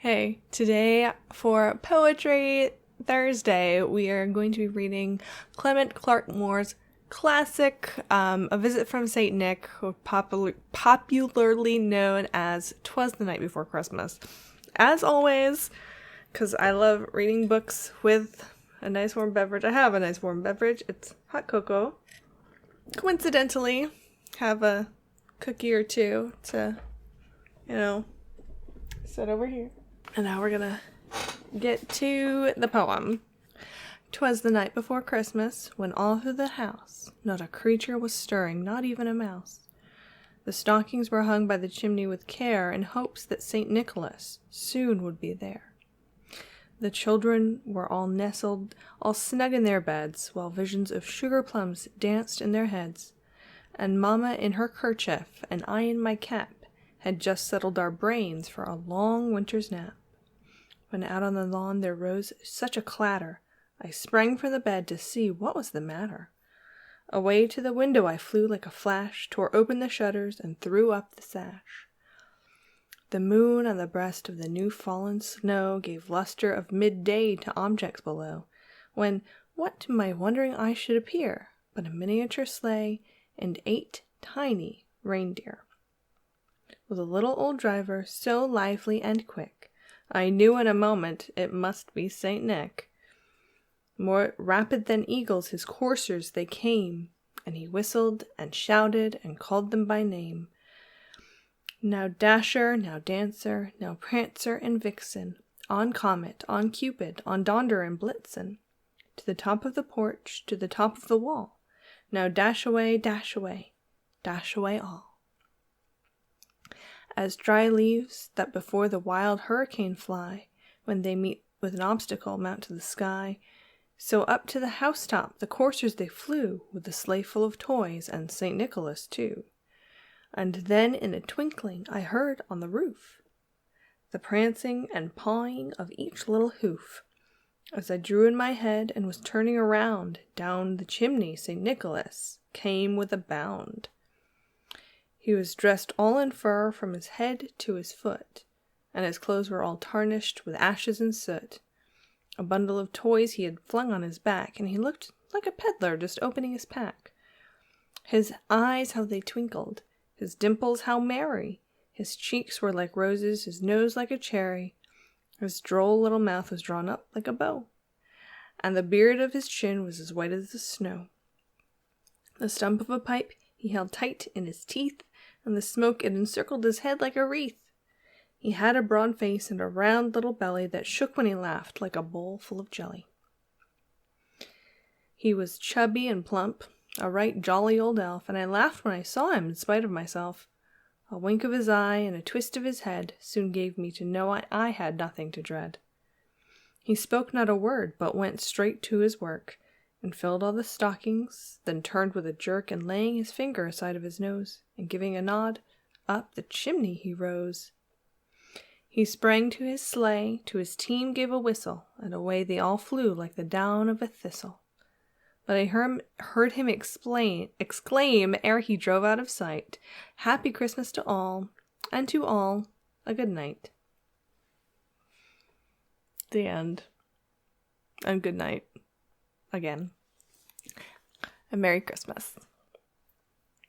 Hey, today for Poetry Thursday, we are going to be reading Clement Clarke Moore's classic, A Visit from St. Nick, popularly known as Twas the Night Before Christmas. As always, because I love reading books with a nice warm beverage. I have a nice warm beverage. It's hot cocoa. Coincidentally, have a cookie or two to, sit over here. And now we're gonna get to the poem. 'Twas the night before Christmas, when all through the house not a creature was stirring, not even a mouse. The stockings were hung by the chimney with care, in hopes that St. Nicholas soon would be there. The children were all nestled, all snug in their beds, while visions of sugar plums danced in their heads. And Mamma in her kerchief, and I in my cap, had just settled our brains for a long winter's nap. When out on the lawn there rose such a clatter, I sprang from the bed to see what was the matter. Away to the window I flew like a flash, tore open the shutters, and threw up the sash. The moon on the breast of the new-fallen snow gave luster of midday to objects below, when what to my wondering eye should appear but a miniature sleigh and 8 tiny reindeer, with a little old driver so lively and quick, I knew in a moment it must be St. Nick. More rapid than eagles his coursers they came, and he whistled and shouted and called them by name. Now Dasher, now Dancer, now Prancer and Vixen, on Comet, on Cupid, on Donder and Blitzen, to the top of the porch, to the top of the wall, now dash away, dash away, dash away all. As dry leaves that before the wild hurricane fly, when they meet with an obstacle mount to the sky, so up to the housetop the coursers they flew, with the sleigh full of toys, and St. Nicholas too. And then in a twinkling I heard on the roof the prancing and pawing of each little hoof. As I drew in my head and was turning around, down the chimney St. Nicholas came with a bound. He was dressed all in fur from his head to his foot, and his clothes were all tarnished with ashes and soot. A bundle of toys he had flung on his back, and he looked like a peddler just opening his pack. His eyes, how they twinkled, his dimples how merry, his cheeks were like roses, his nose like a cherry, his droll little mouth was drawn up like a bow, and the beard of his chin was as white as the snow. The stump of a pipe he held tight in his teeth, and the smoke it encircled his head like a wreath. He had a broad face and a round little belly that shook when he laughed like a bowl full of jelly. He was chubby and plump, a right jolly old elf, and I laughed when I saw him in spite of myself. A wink of his eye and a twist of his head soon gave me to know I had nothing to dread. He spoke not a word, but went straight to his work, and filled all the stockings, then turned with a jerk, and laying his finger aside of his nose, and giving a nod, up the chimney he rose. He sprang to his sleigh, to his team gave a whistle, and away they all flew like the down of a thistle. But I heard him exclaim ere he drove out of sight, "Happy Christmas to all, and to all a good night." The end. And good night. Again. And Merry Christmas.